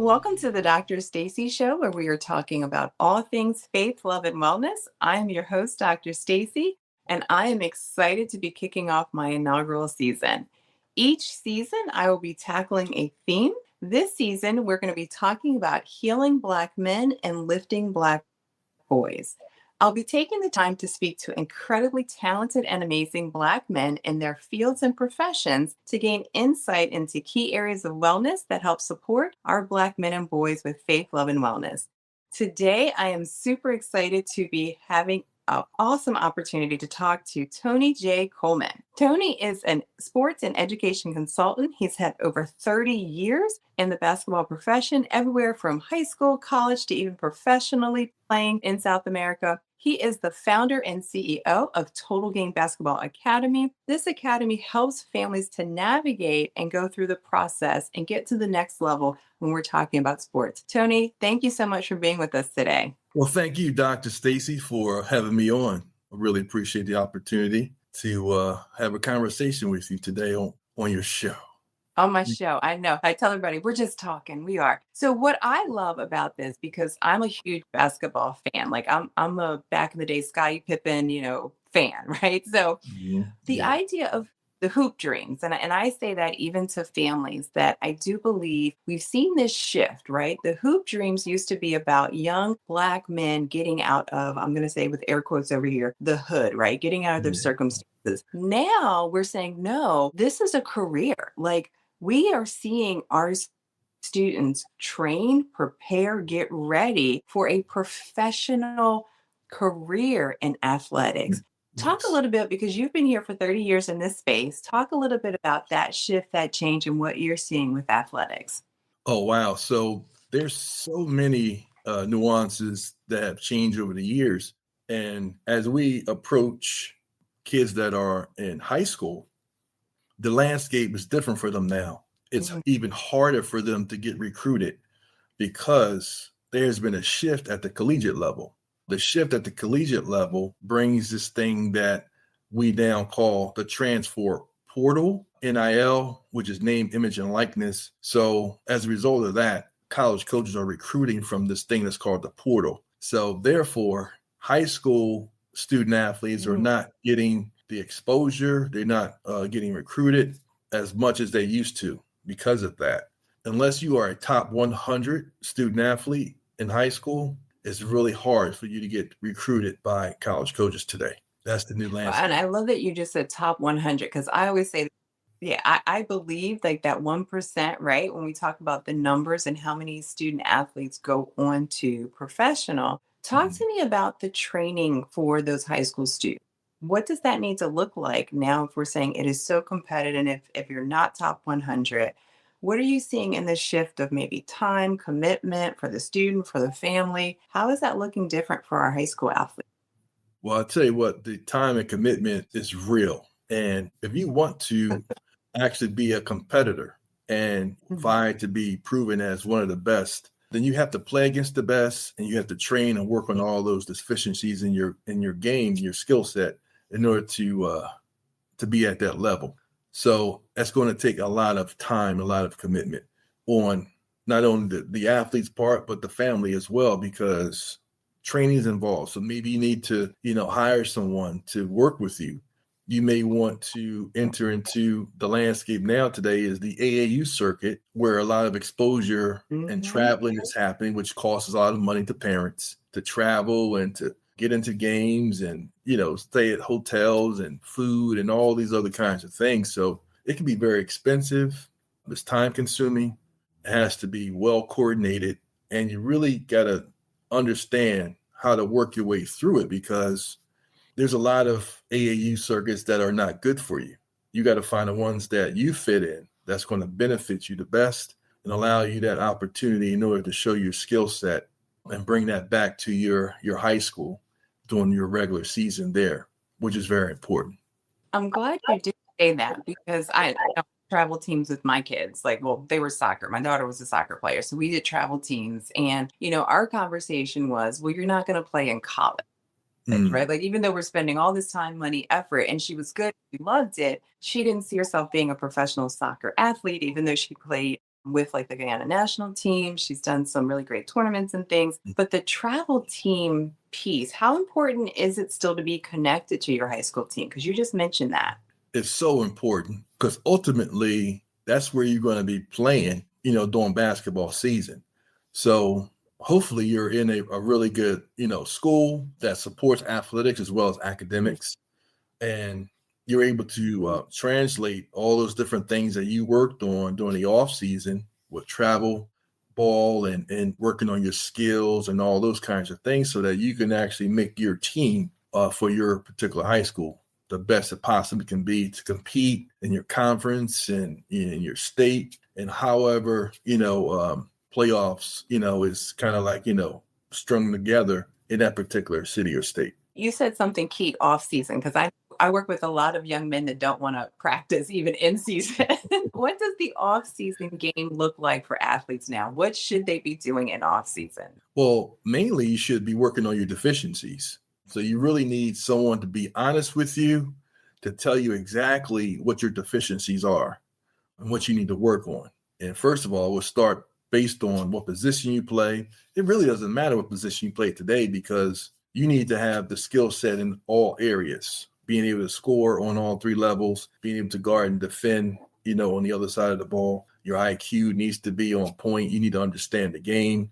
Welcome to the Dr. Stacy Show, where we are talking about all things faith, love, and wellness. I'm your host, Dr. Stacy, and I am excited to be kicking off my inaugural season. Each season, I will be tackling a theme. This season, we're going to be talking about healing Black men and lifting Black boys. I'll be taking the time to speak to incredibly talented and amazing Black men in their fields and professions to gain insight into key areas of wellness that help support our Black men and boys with faith, love, and wellness. Today, I am super excited to be having an awesome opportunity to talk to Tony J. Coleman. Tony is a sports and education consultant. He's had over 30 years in the basketball profession, everywhere from high school, college, to even professionally playing in South America. He is the founder and CEO of Total Game Basketball Academy. This academy helps families to navigate and go through the process and get to the next level when we're talking about sports. Tony, thank you so much for being with us today. Well, thank you, Dr. Stacy, for having me on. I really appreciate the opportunity to have a conversation with you today on your show. On my show, I know. I tell everybody, we're just talking. We are. So what I love about this, because I'm a huge basketball fan, like I'm a back in the day Scottie Pippen, fan, right? So the Yeah. idea of the hoop dreams, and I say that even to families, that I do believe we've seen this shift, right? The hoop dreams used to be about young Black men getting out of, I'm going to say with air quotes over here, the hood, right? Getting out of their Yeah. circumstances. Now we're saying, no, this is a career. Like, we are seeing our students train, prepare, get ready for a professional career in athletics. Talk a Yes. little bit, because you've been here for 30 years in this space. Talk a little bit about that shift, that change, and what you're seeing with athletics. Oh, wow. So there's so many nuances that have changed over the years. And as we approach kids that are in high school, the landscape is different for them now. It's Mhm. even harder for them to get recruited because there's been a shift at the collegiate level. The shift at the collegiate level brings this thing that we now call the transfer portal, NIL, which is name, image, and likeness. So as a result of that, college coaches are recruiting from this thing that's called the portal. So therefore, high school student athletes are not getting the exposure. They're not getting recruited as much as they used to because of that. Unless you are a top 100 student athlete in high school, it's really hard for you to get recruited by college coaches today. That's the new And landscape. I love that you just said top 100, because I always say, yeah, I believe like that 1%, right? When we talk about the numbers and how many student athletes go on to professional, talk Mhm. to me about the training for those high school students. What does that need to look like now, if we're saying it is so competitive? And if you're not top 100, what are you seeing in the shift of maybe time, commitment for the student, for the family? How is that looking different for our high school athletes? Well, I'll tell you what, the time and commitment is real. And if you want to actually be a competitor and Mhm. vie to be proven as one of the best, then you have to play against the best and you have to train and work on all those deficiencies in your game, your skill set in order to be at that level. So that's going to take a lot of time, a lot of commitment on not only the athlete's part, but the family as well, because training is involved. So maybe you need to, hire someone to work with you. You may want to enter into the landscape now today is the AAU circuit, where a lot of exposure and Mhm. traveling is happening, which costs a lot of money to parents to travel and to get into games and, stay at hotels and food and all these other kinds of things. So it can be very expensive. It's time consuming. It has to be well coordinated. And you really got to understand how to work your way through it, because there's a lot of AAU circuits that are not good for you. You got to find the ones that you fit in, that's going to benefit you the best and allow you that opportunity in order to show your skill set and bring that back to your high school during your regular season there, which is very important. I'm glad you did say that, because I know travel teams with my kids. Like, well, they were soccer. My daughter was a soccer player. So we did travel teams. And, our conversation was, well, you're not going to play in college, Mm, right? Like, even though we're spending all this time, money, effort, and she was good, she loved it, she didn't see herself being a professional soccer athlete, even though she played with like the Guyana national team. She's done some really great tournaments and things. But the travel team piece, how important is it still to be connected to your high school team? Because you just mentioned that. It's so important because ultimately that's where you're going to be playing, during basketball season. So hopefully you're in a really good, school that supports athletics as well as academics. And you're able to translate all those different things that you worked on during the off season with travel, ball, and working on your skills and all those kinds of things so that you can actually make your team for your particular high school the best it possibly can be to compete in your conference and in your state. And however, playoffs, is kind of like, strung together in that particular city or state. You said something key off season because I work with a lot of young men that don't want to practice even in season. What does the off season game look like for athletes now? What should they be doing in off season? Well, mainly you should be working on your deficiencies. So you really need someone to be honest with you, to tell you exactly what your deficiencies are and what you need to work on. And first of all, we'll start based on what position you play. It really doesn't matter what position you play today because you need to have the skill set in all areas, being able to score on all three levels, being able to guard and defend, on the other side of the ball. Your IQ needs to be on point. You need to understand the game,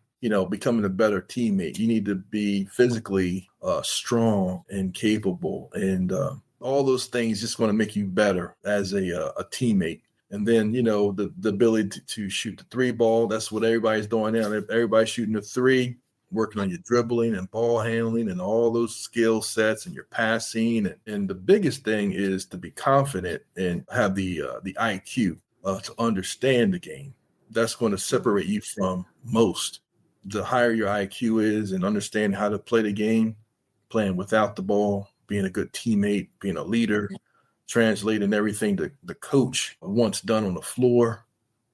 becoming a better teammate. You need to be physically strong and capable. And all those things just going to make you better as a teammate. And then, the ability to shoot the three ball. That's what everybody's doing now. Everybody's shooting the three, working on your dribbling and ball handling and all those skill sets and your passing. And the biggest thing is to be confident and have the IQ to understand the game. That's going to separate you from most. The higher your IQ is and understand how to play the game, playing without the ball, being a good teammate, being a leader, translating everything the coach wants done on the floor,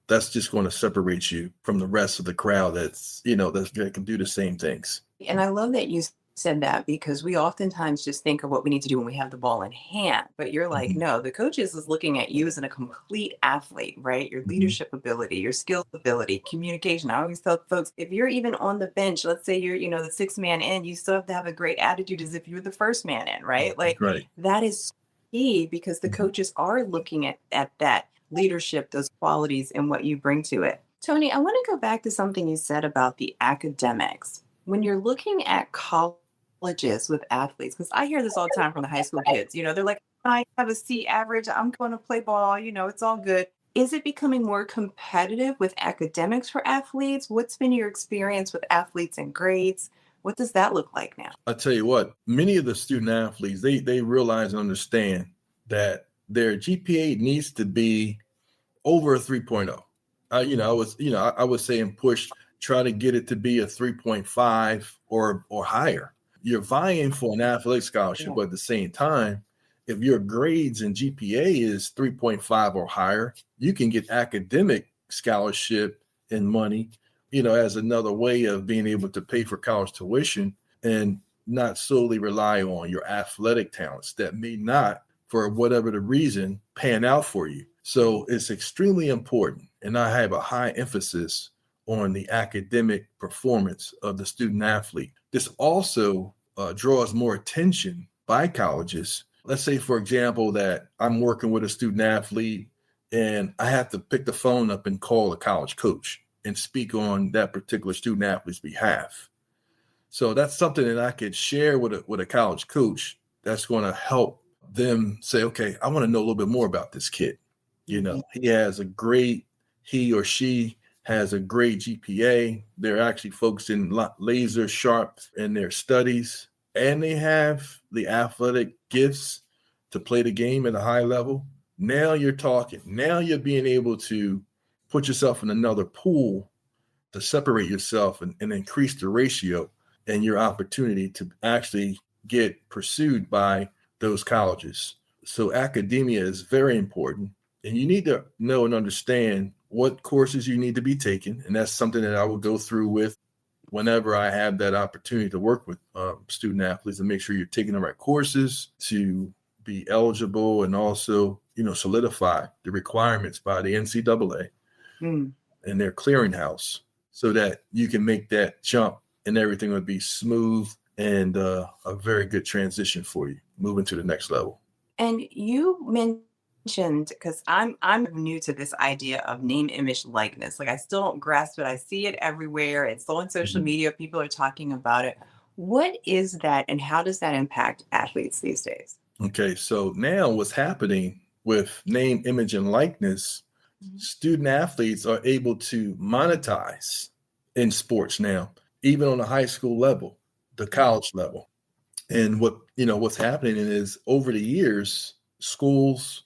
that's just going to separate you from the rest of the crowd that can do the same things. And I love that you said that because we oftentimes just think of what we need to do when we have the ball in hand. But you're like, Mhm. no, the coaches is looking at you as a complete athlete, right? Your Mhm. leadership ability, your skill ability, communication. I always tell folks, if you're even on the bench, let's say you're, the sixth man in, you still have to have a great attitude as if you were the first man in, right? That's Like right. that is key because the Mhm. coaches are looking at that leadership, those qualities and what you bring to it. Tony, I want to go back to something you said about the academics. When you're looking at colleges with athletes, because I hear this all the time from the high school kids, they're like, I have a C average, I'm going to play ball, it's all good. Is it becoming more competitive with academics for athletes? What's been your experience with athletes and grades? What does that look like now? I tell you what, many of the student athletes, they realize and understand that their GPA needs to be over a 3.0. I was saying push, try to get it to be a 3.5 or higher. You're vying for an athletic scholarship, Yeah. but at the same time, if your grades and GPA is 3.5 or higher, you can get academic scholarship and money, as another way of being able to pay for college tuition and not solely rely on your athletic talents that may not, for whatever the reason, pan out for you. So it's extremely important. And I have a high emphasis on the academic performance of the student athlete. This also draws more attention by colleges. Let's say, for example, that I'm working with a student athlete and I have to pick the phone up and call a college coach and speak on that particular student athlete's behalf. So that's something that I could share with a college coach that's going to help them say, okay, I want to know a little bit more about this kid. He or she has a great GPA. They're actually focused in laser sharp in their studies, and they have the athletic gifts to play the game at a high level. Now you're talking. Now you're being able to put yourself in another pool to separate yourself and increase the ratio and your opportunity to actually get pursued by those colleges. So academia is very important, and you need to know and understand what courses you need to be taking. And that's something that I will go through with whenever I have that opportunity to work with student athletes and make sure you're taking the right courses to be eligible and also, solidify the requirements by the NCAA. Mm. in their clearinghouse so that you can make that jump and everything would be smooth and a very good transition for you moving to the next level. And you mentioned, because I'm new to this idea of name, image, likeness. Like I still don't grasp it. I see it everywhere. It's on social Mhm. media. People are talking about it. What is that, and how does that impact athletes these days? Okay, so now what's happening with name, image, and likeness, Mhm. student athletes are able to monetize in sports now, even on the high school level, the college level. And what's happening is over the years, schools,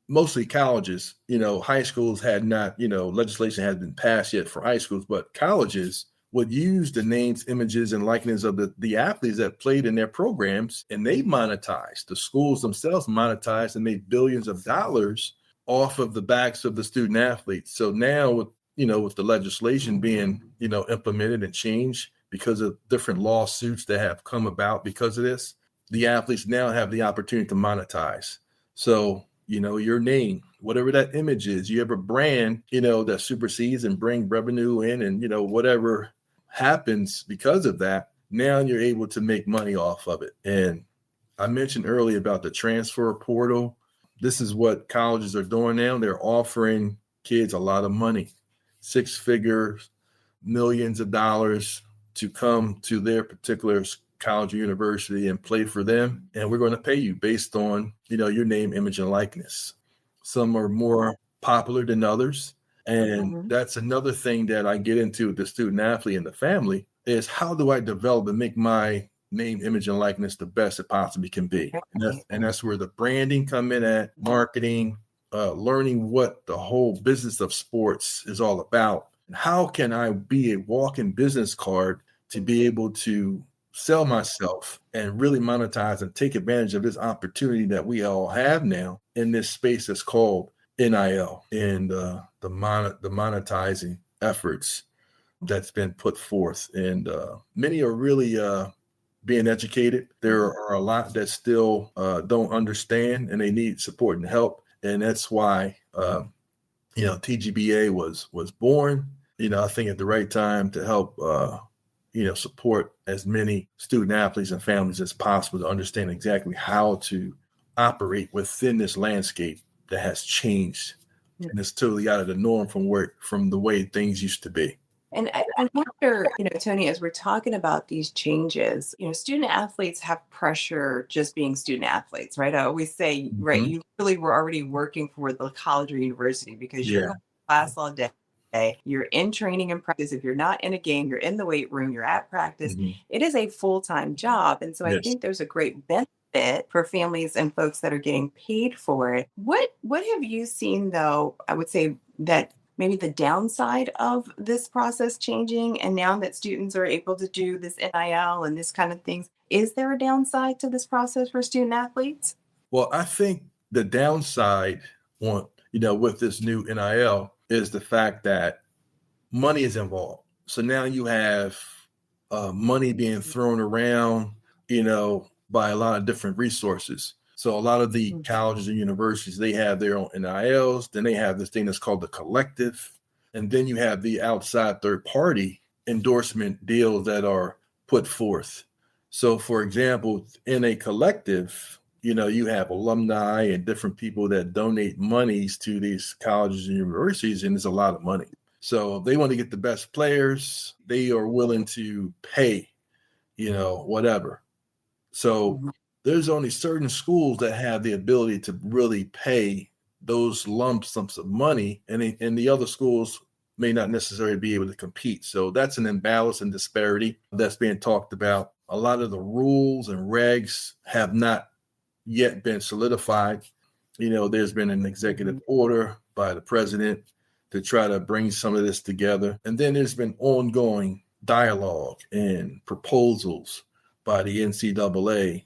mostly colleges, high schools had not, legislation had been passed yet for high schools, but colleges would use the names, images, and likeness of the athletes that played in their programs, and they monetized. The schools themselves monetized and made billions of dollars off of the backs of the student athletes. So now with the legislation being, implemented and changed because of different lawsuits that have come about because of this, the athletes now have the opportunity to monetize. So, your name, whatever that image is, you have a brand, that supersedes and bring revenue in and, whatever happens because of that, now you're able to make money off of it. And I mentioned earlier about the transfer portal. This is what colleges are doing now. They're offering kids a lot of money, six figures, millions of dollars to come to their particular college or university and play for them. And we're going to pay you based on, your name, image, and likeness. Some are more popular than others. And Mhm. that's another thing that I get into with the student athlete and the family is how do I develop and make my name, image, and likeness the best it possibly can be? And that's, Right. and that's where the branding come in at, marketing, learning what the whole business of sports is all about. How can I be a walking business card to be able to sell myself and really monetize and take advantage of this opportunity that we all have now in this space that's called NIL and the monetizing efforts that's been put forth. And many are really being educated. There are a lot that still don't understand and they need support and help. And that's why TGBA was born. I think at the right time to help support as many student athletes and families as possible to understand exactly how to operate within this landscape that has changed and it's totally out of the norm from the way things used to be. And I wonder, Tony, as we're talking about these changes, student athletes have pressure just being student athletes, right? I always say, right, Mhm. you really were already working for the college or university because you're Yeah. going to class all day. You're in training and practice. If you're not in a game, you're in the weight room, you're at practice. Mhm. It is a full-time job. And so I Yes. think there's a great benefit for families and folks that are getting paid for it. What have you seen though? I would say that maybe the downside of this process changing and now that students are able to do this NIL and this kind of things, is there a downside to this process for student athletes? Well, I think the downside on, with this new NIL is the fact that money is involved. So now you have money being thrown around, by a lot of different resources. So a lot of the Mhm. colleges and universities, they have their own NILs. Then they have this thing that's called the collective. And then you have the outside third party endorsement deals that are put forth. So for example, in a collective, you have alumni and different people that donate monies to these colleges and universities, and it's a lot of money. So if they want to get the best players, they are willing to pay, whatever. So Mhm. there's only certain schools that have the ability to really pay those lump sums of money, and the other schools may not necessarily be able to compete. So that's an imbalance and disparity that's being talked about. A lot of the rules and regs have not yet been solidified. There's been an executive Mhm. order by the president to try to bring some of this together. And then there's been ongoing dialogue and proposals by the NCAA,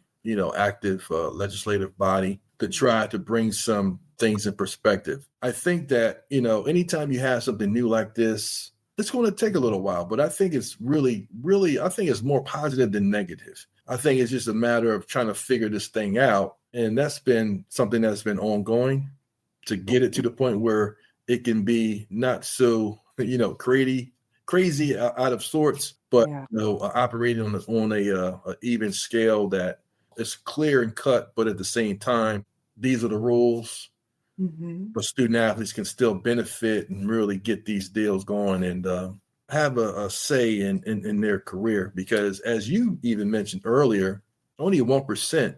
active legislative body to try to bring some things in perspective. I think that, anytime you have something new like this, it's going to take a little while, but I think it's really, I think it's more positive than negative. I think it's just a matter of trying to figure this thing out. And that's been something that's been ongoing to get it to the point where it can be not so crazy out of sorts, but Yeah. operating on a even scale that is clear and cut, but at the same time, these are the rules. Hmm. But student athletes can still benefit and really get these deals going and have a say in their career. Because as you even mentioned earlier, only 1%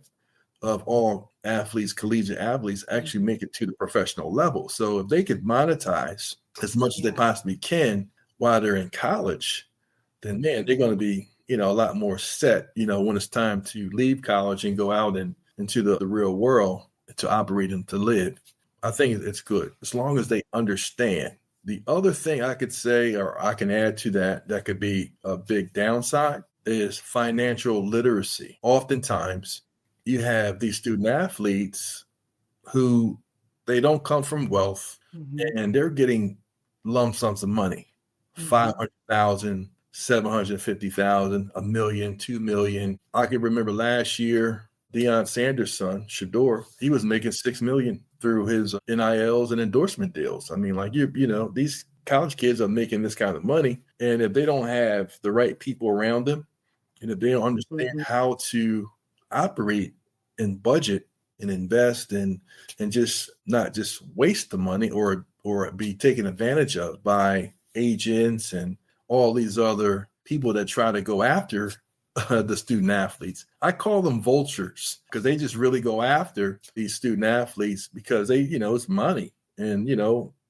of all athletes, collegiate athletes, actually make it to the professional level. So if they could monetize as much as they Yeah. possibly can while they're in college, then man, they're going to be, a lot more set, when it's time to leave college and go out and into the real world to operate and to live. I think it's good as long as they understand. The other thing I could say, or I can add to that could be a big downside, is financial literacy. Oftentimes, you have these student athletes who they don't come from wealth Hmm. and they're getting lump sums of money, Hmm. 500,000, 750,000, a million, 2 million. I can remember last year, Deion Sanders' son, Shador, he was making 6 million through his NILs and endorsement deals. I mean, like these college kids are making this kind of money. And if they don't have the right people around them, and if they don't understand Hmm. how to operate and budget and invest and just not just waste the money or be taken advantage of by agents and all these other people that try to go after the student athletes. I call them vultures because they just really go after these student athletes because it's money and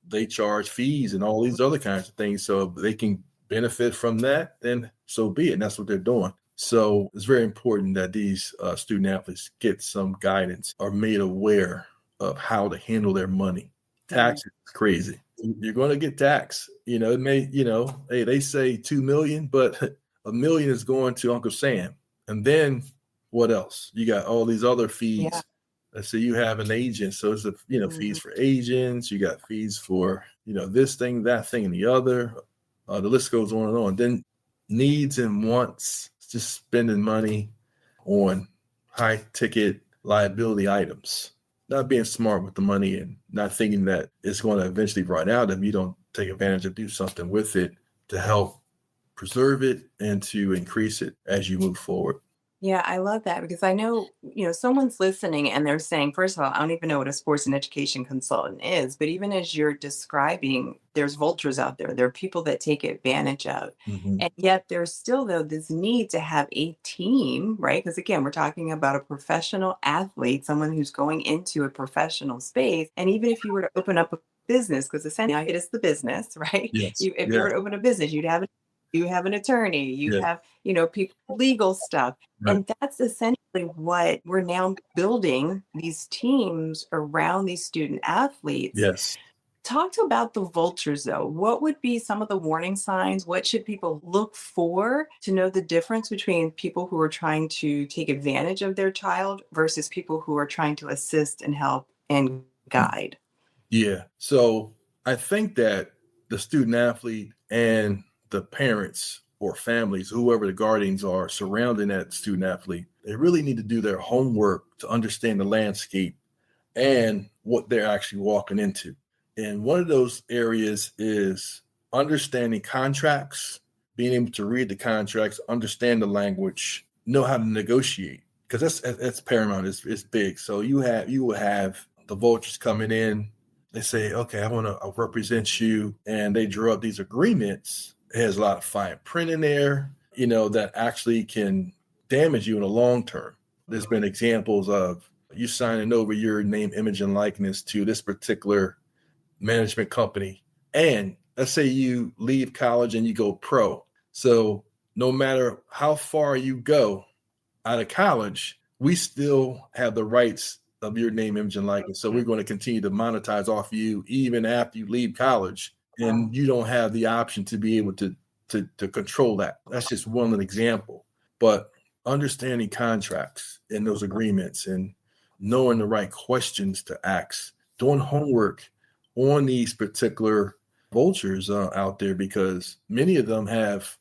they charge fees and all these other kinds of things. So if they can benefit from that, then so be it. And that's what they're doing. So it's very important that these student athletes get some guidance, are made aware of how to handle their money. Right. Tax is crazy. You're going to get taxed. It may, hey, they say 2 million, but a million is going to Uncle Sam. And then what else? You got all these other Yeah. fees. Let's say you have an agent. So it's Hmm. fees for agents. You got fees for, this thing, that thing, and the other. The list goes on and on. Then needs and wants, just spending money on high ticket liability items, not being smart with the money and not thinking that it's going to eventually run out if you don't take advantage of do something with it to help preserve it and to increase it as you move forward. Yeah, I love that because I know, someone's listening and they're saying, first of all, I don't even know what a sports and education consultant is, but even as you're describing, there's vultures out there. There are people that take advantage of. Mhm. And yet there's still, though, this need to have a team, right? Because again, we're talking about a professional athlete, someone who's going into a professional space. And even if you were to open up a business, because essentially it is the business, right? Yes. If you Yeah. were to open a business, you have an attorney, you Yeah. have, people legal stuff, Right. and that's essentially what we're now building these teams around these student athletes. Yes. Talk to about the vultures though. What would be some of the warning signs? What should people look for to know the difference between people who are trying to take advantage of their child versus people who are trying to assist and help and guide? Yeah. So I think that the student athlete and the parents or families, whoever the guardians are surrounding that student athlete, they really need to do their homework to understand the landscape and what they're actually walking into. And one of those areas is understanding contracts, being able to read the contracts, understand the language, know how to negotiate, because that's paramount. It's big. So you will have the vultures coming in. They say, okay, I want to represent you, and they draw up these agreements. It has a lot of fine print in there, that actually can damage you in the long term. There's been examples of you signing over your name, image, and likeness to this particular management company. And let's say you leave college and you go pro. So no matter how far you go out of college, we still have the rights of your name, image, and likeness. So we're going to continue to monetize off you even after you leave college. Wow. And you don't have the option to be able to control that. That's just one example. But understanding contracts and those agreements and knowing the right questions to ask, doing homework on these particular vultures out there, because many of them have,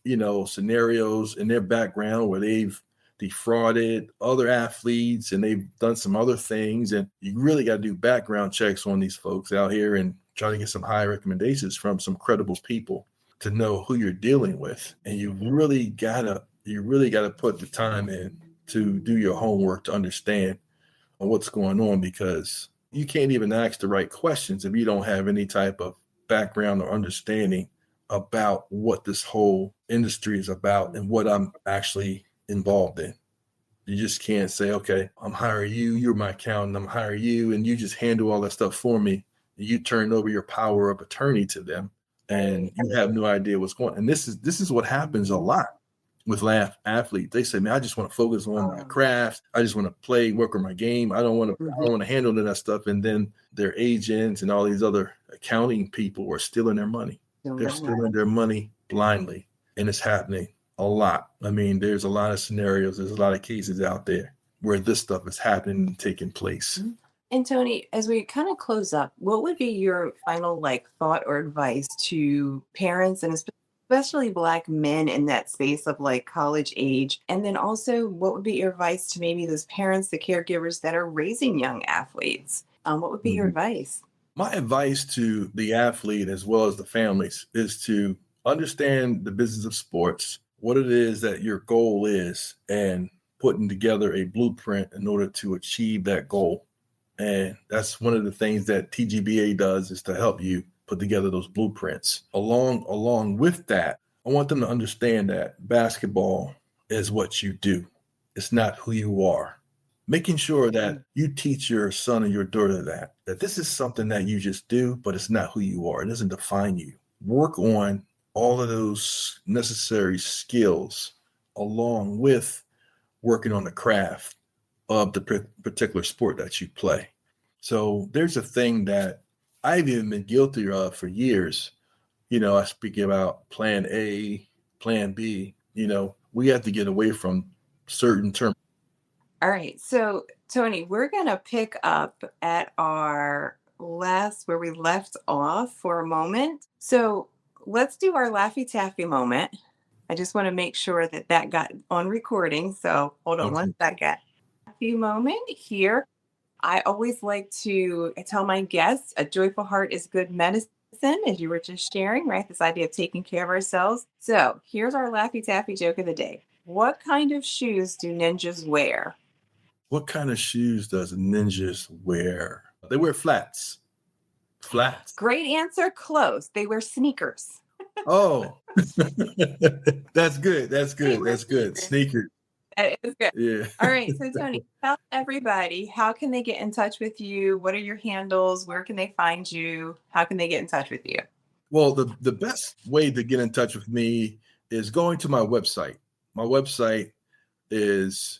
scenarios in their background where they've defrauded other athletes and they've done some other things. And you really got to do background checks on these folks out here and try to get some high recommendations from some credible people to know who you're dealing with. And you really gotta put the time in to do your homework to understand what's going on, because you can't even ask the right questions if you don't have any type of background or understanding about what this whole industry is about and what I'm actually involved in. You just can't say, okay, I'm hiring you, you're my accountant, I'm hiring you, and you just handle all that stuff for me. You turn over your power of attorney to them, and you have no idea what's going on. And this is what happens a lot with athletes. They say, man, I just want to focus on my craft. I just want to play, work on my game. I don't want to handle that stuff. And then their agents and all these other accounting people are stealing their money. They're stealing their money blindly, and it's happening a lot. I mean, there's a lot of scenarios, there's a lot of cases out there where this stuff is happening and taking place. And Tony, as we kind of close up, what would be your final thought or advice to parents and especially Black men in that space of college age? And then also, what would be your advice to maybe those parents, the caregivers that are raising young athletes? What would be your advice? My advice to the athlete as well as the families is to understand the business of sports, what it is that your goal is, and putting together a blueprint in order to achieve that goal. And that's one of the things that TGBA does, is to help you put together those blueprints. Along with that, I want them to understand that basketball is what you do. It's not who you are. Making sure that you teach your son and your daughter that this is something that you just do, but it's not who you are. It doesn't define you. Work on all of those necessary skills along with working on the craft of the particular sport that you play. So there's a thing that I've even been guilty of for years. I speak about plan A, plan B. We have to get away from certain terms. All right. So, Tony, we're going to pick up at our last where we left off for a moment. So, let's do our Laffy Taffy moment. I just want to make sure that got on recording. So, hold on one second. Taffy moment here. I always like to tell my guests a joyful heart is good medicine, as you were just sharing, right? This idea of taking care of ourselves. So, here's our Laffy Taffy joke of the day. What kind of shoes do ninjas wear? What kind of shoes does ninjas wear? They wear flats. Flats. Great answer. Close. They wear sneakers. Oh, that's good. That's good. That's good. Sneakers. That is good. Yeah. All right. So, Tony, tell everybody, how can they get in touch with you? What are your handles? Where can they find you? How can they get in touch with you? Well, the best way to get in touch with me is going to my website. My website is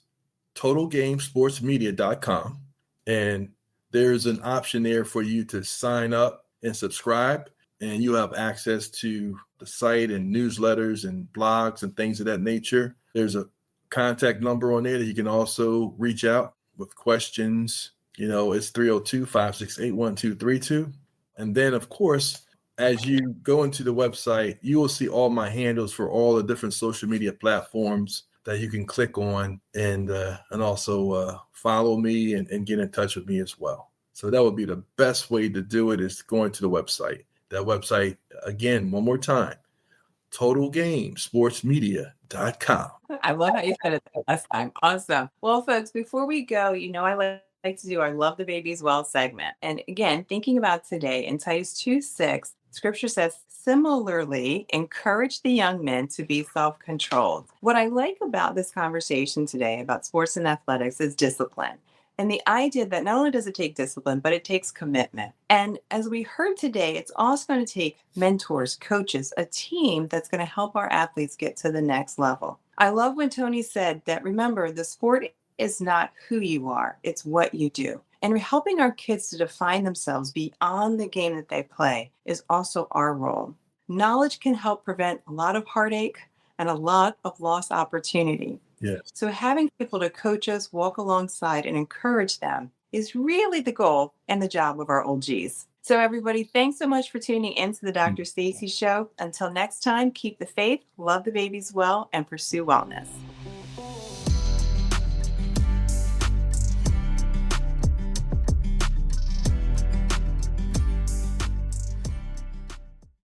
totalgamesportsmedia.com, and there's an option there for you to sign up and subscribe, and you have access to the site and newsletters and blogs and things of that nature. There's a contact number on there that you can also reach out with questions. It's 302-568-1232. And then, of course, as you go into the website, you will see all my handles for all the different social media platforms that you can click on and also follow me and get in touch with me as well. So that would be the best way to do it, is going to the website. That website, again, one more time, totalgamesportsmedia.com. I love how you said it last time. Awesome. Well, folks, before we go, I like to do our Love the Babies Well segment. And again, thinking about today in Titus 2:6, scripture says, similarly, encourage the young men to be self-controlled. What I like about this conversation today about sports and athletics is discipline. And the idea that not only does it take discipline, but it takes commitment. And as we heard today, it's also going to take mentors, coaches, a team that's going to help our athletes get to the next level. I love when Tony said that, remember, the sport is not who you are, it's what you do. And helping our kids to define themselves beyond the game that they play is also our role. Knowledge can help prevent a lot of heartache and a lot of lost opportunity. Yes. So having people to coach us, walk alongside, and encourage them is really the goal and the job of our OGs. So everybody, thanks so much for tuning into the Dr. Stacy Show. Until next time, keep the faith, love the babies well, and pursue wellness.